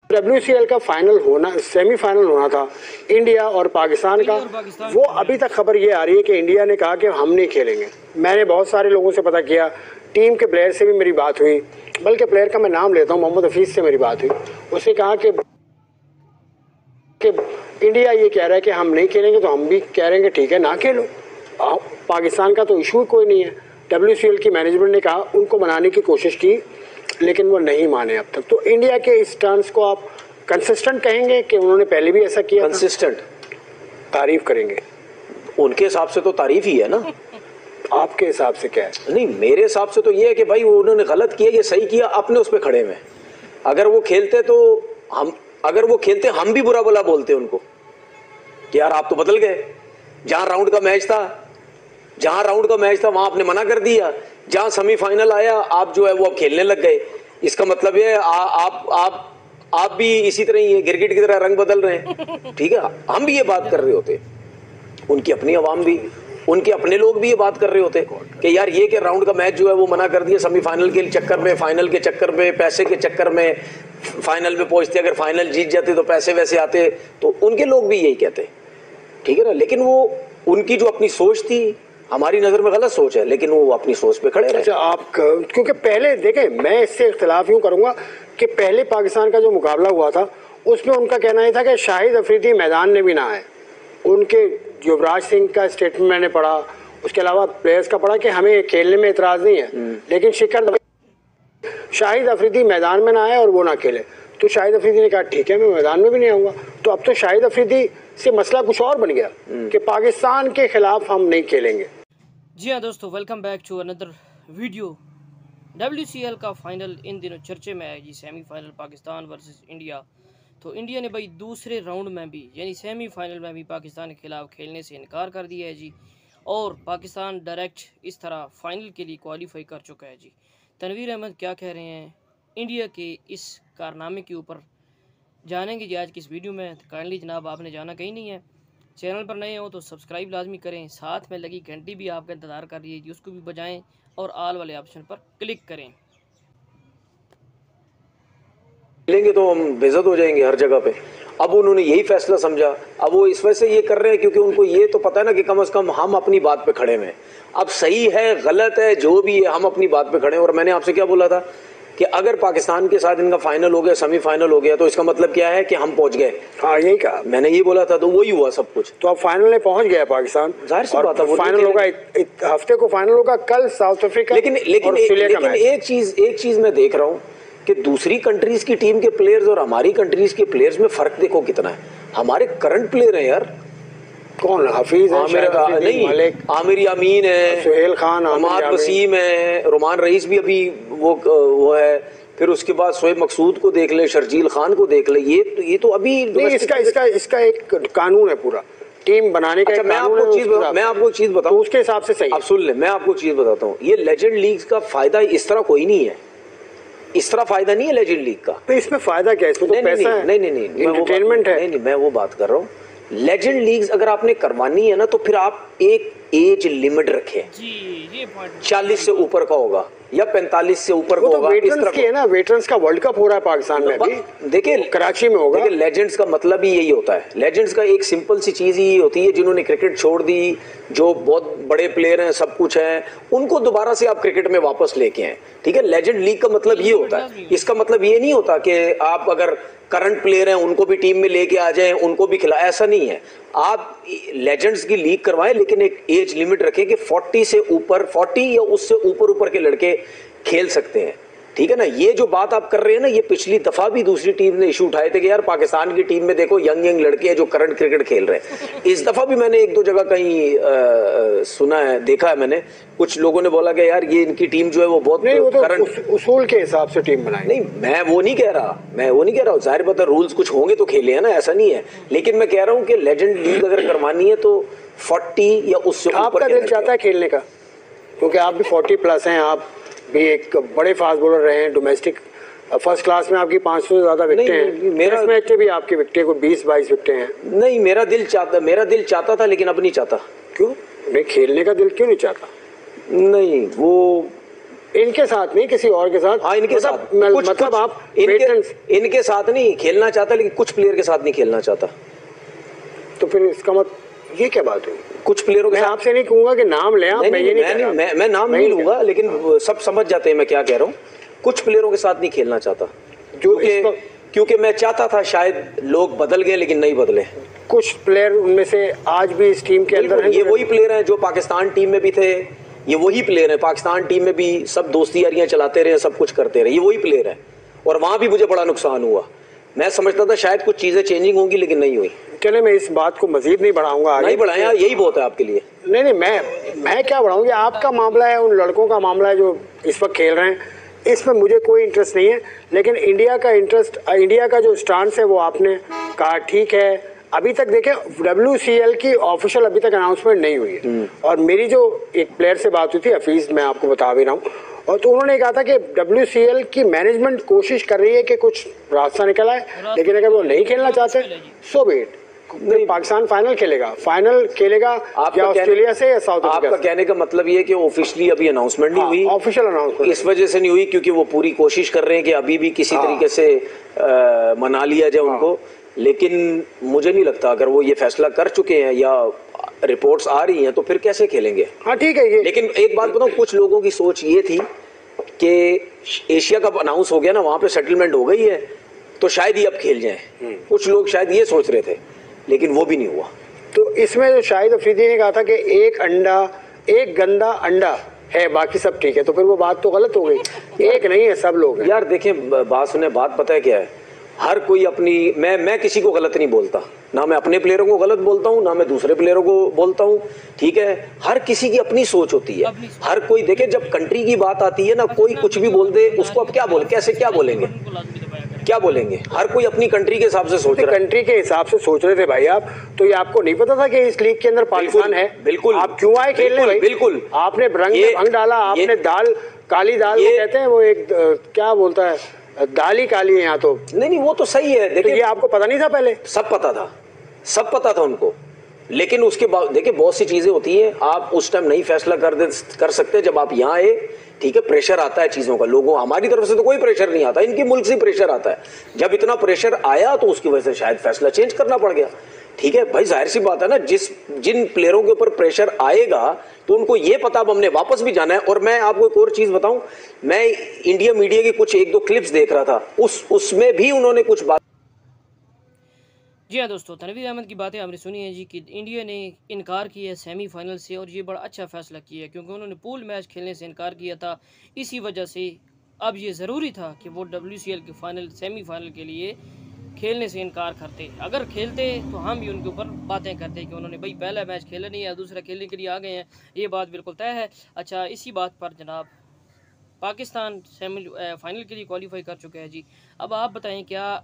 WCL का final होना, semifinal होना था इंडिया और पाकिस्तान का, वो अभी तक खबर ये आ रही है कि इंडिया ने कहा कि हम नहीं खेलेंगे। मैंने बहुत सारे लोगों से पता किया, टीम के प्लेयर से भी मेरी बात हुई, बल्कि प्लेयर का मैं नाम लेता हूँ, मोहम्मद हफीज़ से मेरी बात हुई। उसने कहा कि इंडिया ये कह रहा है कि हम नहीं खेलेंगे, तो हम भी कह रहे हैं कि ठीक है ना खेलो। पाकिस्तान का तो इशू कोई नहीं है। WCL की मैनेजमेंट ने कहा, उनको मनाने की कोशिश की, लेकिन वो नहीं माने अब तक। तो इंडिया के इस स्टांस को आप कंसिस्टेंट कहेंगे कि उन्होंने पहले भी ऐसा किया? कंसिस्टेंट तारीफ करेंगे? उनके हिसाब से तो तारीफ ही है ना। आपके हिसाब से क्या है? नहीं, मेरे हिसाब से तो ये है कि भाई उन्होंने गलत किया, ये सही किया, अपने उस पर खड़े में। अगर वो खेलते तो हम भी बुरा भला बोलते उनको कि यार आप तो बदल गए। जहां राउंड का मैच था वहां आपने मना कर दिया, जहां सेमीफाइनल आया आप जो है वो अब खेलने लग गए। इसका मतलब ये आप भी इसी तरह ही गिरगिट की तरह रंग बदल रहे हैं। ठीक है, हम भी ये बात कर रहे होते, उनकी अपनी आवाम भी, उनके अपने लोग भी ये बात कर रहे होते कि यार ये कि राउंड का मैच जो है वो मना कर दिया सेमीफाइनल के चक्कर में, फाइनल के चक्कर में, पैसे के चक्कर में। फाइनल में पहुंचते, अगर फाइनल जीत जाते तो पैसे वैसे आते, तो उनके लोग भी यही कहते। ठीक है ना, लेकिन वो उनकी जो अपनी सोच थी हमारी नज़र में गलत सोच है, लेकिन वो अपनी सोच पे खड़े रहे। अच्छा, आप क्योंकि पहले देखें, मैं इससे इख्तिलाफ यूँ करूँगा कि पहले पाकिस्तान का जो मुकाबला हुआ था उसमें उनका कहना ये था कि शाहिद अफरीदी मैदान में भी ना आए। उनके युवराज सिंह का स्टेटमेंट मैंने पढ़ा, उसके अलावा प्लेयर्स का पढ़ा कि हमें खेलने में इतराज़ नहीं है, लेकिन शिखर शाहिद अफरीदी मैदान में ना आए और वो ना खेले। तो शाहिद अफरीदी ने कहा ठीक है, मैं मैदान में भी नहीं आऊँगा। तो अब तो शाहिद अफरीदी से मसला कुछ और बन गया कि पाकिस्तान के खिलाफ हम नहीं खेलेंगे। जी हाँ दोस्तों, welcome back to another video. WCL का फाइनल इन दिनों चर्चे में है जी, सेमीफाइनल पाकिस्तान वर्सेस इंडिया। तो इंडिया ने भाई दूसरे राउंड में भी यानी सेमीफाइनल में भी पाकिस्तान के खिलाफ खेलने से इनकार कर दिया है जी, और पाकिस्तान डायरेक्ट इस तरह फाइनल के लिए क्वालिफाई कर चुका है जी। तनवीर अहमद क्या कह रहे हैं इंडिया के इस कारनामे के ऊपर जानेंगे जी आज की इस वीडियो में। काइंडली जनाब, आपने जाना कहीं नहीं है, चैनल पर नए हो तो सब्सक्राइब लाजमी करें, साथ में लगी घंटी भी आपका इंतज़ार कर रही है जी, उसको भी बजाएं और ऑल वाले ऑप्शन पर क्लिक करें। खेलेंगे तो हम बेइज्जत हो जाएंगे हर जगह पे। अब उन्होंने यही फैसला समझा, अब वो इस वजह से ये कर रहे हैं क्योंकि उनको ये तो पता है ना कि कम से कम हम अपनी बात पे खड़े हैं। अब सही है गलत है जो भी है, हम अपनी बात पे खड़े हैं। और मैंने आपसे क्या बोला था कि अगर पाकिस्तान के साथ इनका फाइनल हो गया, सेमीफाइनल हो गया, तो इसका मतलब क्या है कि हम पहुंच गए। हाँ, यही कहा मैंने, ये बोला था, तो वही हुआ सब कुछ। तो अब फाइनल में पहुंच गया पाकिस्तान, जाहिर सी बात है फाइनल होगा, हफ्ते को फाइनल होगा, कल साउथ अफ्रीका। लेकिन एक चीज मैं देख रहा हूँ कि दूसरी कंट्रीज की टीम के प्लेयर्स और हमारी कंट्रीज के प्लेयर्स में फर्क देखो कितना है। हमारे करंट प्लेयर हैं यार, कौन? हफीज है, आमिर यामीन है, सुहेल खान, अहमद वसीम है, रोमान रईस भी अभी वो है, फिर उसके बाद शोएब मकसूद को देख ले, शर्जील खान को देख ले। ये तो अभी इसका एक कानून है पूरा टीम बनाने का। मैं आपको चीज बताऊं, उसके हिसाब से सही। अब सुन ले, मैं आपको चीज बताता हूँ, ये लेजेंड लीग का फायदा इस तरह कोई नहीं है, इस तरह फायदा नहीं है लेजेंड लीग का। तो इसमें फायदा क्या है? इसमें तो पैसा है, नहीं, एंटरटेनमेंट है। नहीं, मैं वो बात कर रहा हूँ। लेजेंड लीग्स अगर आपने करवानी है ना, तो फिर आप एक एज लिमिट रखें जी, ये 40 से ऊपर का होगा या 45 से ऊपर का होगा। वेटरन्स की है ना, वेटरन्स का वर्ल्ड कप हो रहा है पाकिस्तान में अभी, देखिए कराची में होगा। देखिए, लेजेंड्स का मतलब ही यही होता है। लेजेंड्स का एक सिंपल सी चीज ही होती है, जिन्होंने क्रिकेट छोड़ दी, जो बहुत बड़े प्लेयर हैं, सब कुछ है, उनको दोबारा से आप क्रिकेट में वापस लेके आए। ठीक है, लेजेंड लीग का मतलब ये होता है। इसका मतलब ये नहीं होता कि आप अगर करंट प्लेयर हैं उनको भी टीम में लेके आ जाएं, उनको भी खिलाएं, ऐसा नहीं है। आप लेजेंड्स की लीग करवाएं, लेकिन एक एज लिमिट रखें कि 40 से ऊपर, 40 या उससे ऊपर के लड़के खेल सकते हैं। ठीक है ना, ये जो बात आप कर रहे हैं ना, ये पिछली दफा भी दूसरी टीम ने इशू उठाए थे कि यार पाकिस्तान की टीम में देखो यंग लड़के हैं जो करंट क्रिकेट खेल रहे हैं। इस दफा भी मैंने एक दो जगह कहीं सुना है, देखा है मैंने, कुछ लोगों ने बोला कि यार ये इनकी टीम जो है वो बहुत करंट उसूल के हिसाब से टीम बनाई। नहीं, मैं वो नहीं कह रहा, जाहिर बात है रूल्स कुछ होंगे तो खेले है ना, ऐसा नहीं है। लेकिन मैं कह रहा हूँ कि लेजेंड लीग अगर करवानी है तो 40 या उससे ऊपर। आपका दिल चाहता है खेलने का, क्योंकि आप भी 40+ हैं, आप भी एक बड़े फास्ट बॉलर रहे हैं, डोमेस्टिक फर्स्ट क्लास में आपकी 500 से ज्यादा विकेटें हैं, मेरा मैच भी आपकी विकेटें को 20-22 विकेटें हैं। नहीं, मेरा दिल चाहता था, लेकिन अब नहीं चाहता। क्यों? नहीं, खेलने का दिल क्यों नहीं चाहता? नहीं, वो इनके साथ नहीं, किसी और के साथ। हाँ, इनके मतलब, साथ मतलब आप इनके साथ नहीं खेलना चाहता, लेकिन कुछ प्लेयर के साथ नहीं खेलना चाहता। तो फिर इसका मतलब ये क्या बात हुई? कुछ प्लेयरों के मैं साथ आपसे नहीं कहूंगा कि नाम लें आप, मैं ये नहीं कह रहा। मैं नाम नहीं लूंगा, लेकिन सब समझ जाते हैं मैं क्या कह रहा हूँ। कुछ प्लेयरों के साथ नहीं खेलना चाहता, क्योंकि मैं चाहता था शायद लोग बदल गए, लेकिन नहीं बदले। कुछ प्लेयर उनमें से आज भी इस टीम के अंदर हैं। ये वही प्लेयर हैं जो पाकिस्तान टीम में भी थे, ये वही प्लेयर हैं पाकिस्तान टीम में भी, सब दोस्ती यारियां चलाते रहे, सब कुछ करते रहे, ये वही प्लेयर हैं। और वहां भी मुझे बड़ा नुकसान हुआ। मैं समझता था शायद कुछ चीजें चेंजिंग होंगी, लेकिन नहीं हुई। चले, मैं इस बात को मजीद नहीं बढ़ाऊंगा, नहीं बढ़ाया, यही बहुत है आपके लिए। नहीं, मैं क्या बढ़ाऊंगी, आपका मामला है, उन लड़कों का मामला है जो इस वक्त खेल रहे हैं, इसमें मुझे कोई इंटरेस्ट नहीं है। लेकिन इंडिया का इंटरेस्ट, इंडिया का जो स्टांस है वो आपने कहा ठीक है। अभी तक देखें, WCL की ऑफिशियल अभी तक अनाउंसमेंट नहीं हुई है। और मेरी जो एक प्लेयर से बात हुई थी, हफीज, मैं आपको बता भी रहा हूँ, और तो उन्होंने कहा था कि WCL की मैनेजमेंट कोशिश कर रही है कि कुछ रास्ता निकल आए, लेकिन अगर वो नहीं खेलना चाहते सो बी इट। नहीं, पाकिस्तान फाइनल खेलेगा या ऑस्ट्रेलिया से या साउथ अफ्रीका। आपका कहने का मतलब ये है कि ऑफिशियली अभी अनाउंसमेंट नहीं हुई, ऑफिशियल अनाउंसमेंट इस वजह से नहीं हुई क्योंकि वो पूरी कोशिश कर रहे हैं कि अभी भी किसी तरीके से मना लिया जाए उनको। लेकिन मुझे नहीं लगता, अगर वो ये फैसला कर चुके हैं या रिपोर्ट्स आ रही हैं, तो फिर कैसे खेलेंगे? हाँ ठीक है ये। लेकिन एक बात बताऊं, कुछ लोगों की सोच ये थी कि एशिया कप अनाउंस हो गया ना, वहां पे सेटलमेंट हो गई है, तो शायद ही अब खेल जाएं। कुछ लोग शायद ये सोच रहे थे, लेकिन वो भी नहीं हुआ। तो इसमें जो शाहिद अफरीदी ने कहा था कि एक गंदा अंडा है, बाकी सब ठीक है, तो फिर वो बात तो गलत हो गई। एक नहीं है, सब लोग हैं। यार देखें, बात सुने, बात पता है क्या है, हर कोई अपनी, मैं किसी को गलत नहीं बोलता, ना मैं अपने प्लेयरों को गलत बोलता हूँ, ना मैं दूसरे प्लेयरों को बोलता हूँ, ठीक है। हर किसी की अपनी सोच होती है, हर कोई देखे, जब कंट्री की बात आती है ना, कोई कुछ भी बोल दे, उसको अब क्या बोले, कैसे क्या बोलेंगे, क्या बोलेंगे? हर कोई अपनी कंट्री के हिसाब से सोच रहा है। कंट्री के हिसाब से सोच रहे थे भाई आप, तो ये आपको नहीं पता था कि इस लीग के अंदर पाकिस्तान है? बिल्कुल। आप क्यों आए खेलने भाई? बिल्कुल। आपने रंग डाला, आपने दाल, काली दाल कहते हैं वो, एक क्या बोलता है, दाल ही काली है यहाँ तो। नहीं, वो तो सही है। देखिए, ये आपको पता नहीं था पहले? सब पता था उनको। लेकिन उसके बाद देखिए, बहुत सी चीजें होती हैं, आप उस टाइम नहीं फैसला कर सकते। जब आप यहाँ आए, ठीक है, प्रेशर आता है चीजों का, लोगों, हमारी तरफ से तो कोई प्रेशर नहीं आता, इनकी मुल्क से प्रेशर आता है। जब इतना प्रेशर आया तो उसकी वजह से शायद फैसला चेंज करना पड़ गया, ठीक है भाई, जाहिर सी बात है ना। जिन प्लेयरों के ऊपर प्रेशर आएगा तो उनको ये पता अब हमने वापस भी जाना है। और मैं आपको एक और चीज बताऊं, मैं इंडिया मीडिया की कुछ 1-2 क्लिप्स देख रहा था, उसमें भी उन्होंने कुछ बात। जी हाँ दोस्तों, तनवीर अहमद की बातें हमने सुनी है जी कि इंडिया ने इनकार किया है सेमीफाइनल से, और ये बड़ा अच्छा फैसला किया है क्योंकि उन्होंने पूल मैच खेलने से इनकार किया था। इसी वजह से अब ये ज़रूरी था कि वो WCL के सेमीफाइनल के लिए खेलने से इनकार करते। अगर खेलते तो हम भी उनके ऊपर बातें करते कि उन्होंने भाई पहला मैच खेला नहीं है, दूसरा खेलने के लिए आ गए हैं, ये बात बिल्कुल तय है। अच्छा, इसी बात पर जनाब, पाकिस्तान फाइनल के लिए क्वालिफाई कर चुका है जी। अब आप बताएं, क्या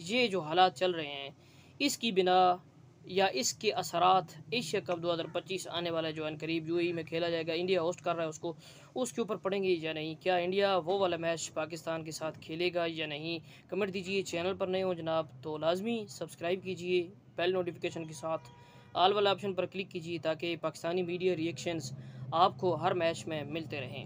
ये जो हालात चल रहे हैं, इसकी बिना या इसके असरात एशिया कप 2025 आने वाला जो अनकरीब UAE में खेला जाएगा, इंडिया होस्ट कर रहा है उसको, उसके ऊपर पड़ेंगे या नहीं? क्या इंडिया वो वाला मैच पाकिस्तान के साथ खेलेगा या नहीं? कमेंट दीजिए। चैनल पर नए हो जनाब तो लाजमी सब्सक्राइब कीजिए, बेल नोटिफिकेशन के साथ ऑल वाला ऑप्शन पर क्लिक कीजिए ताकि पाकिस्तानी मीडिया रिएक्शंस आपको हर मैच में मिलते रहें।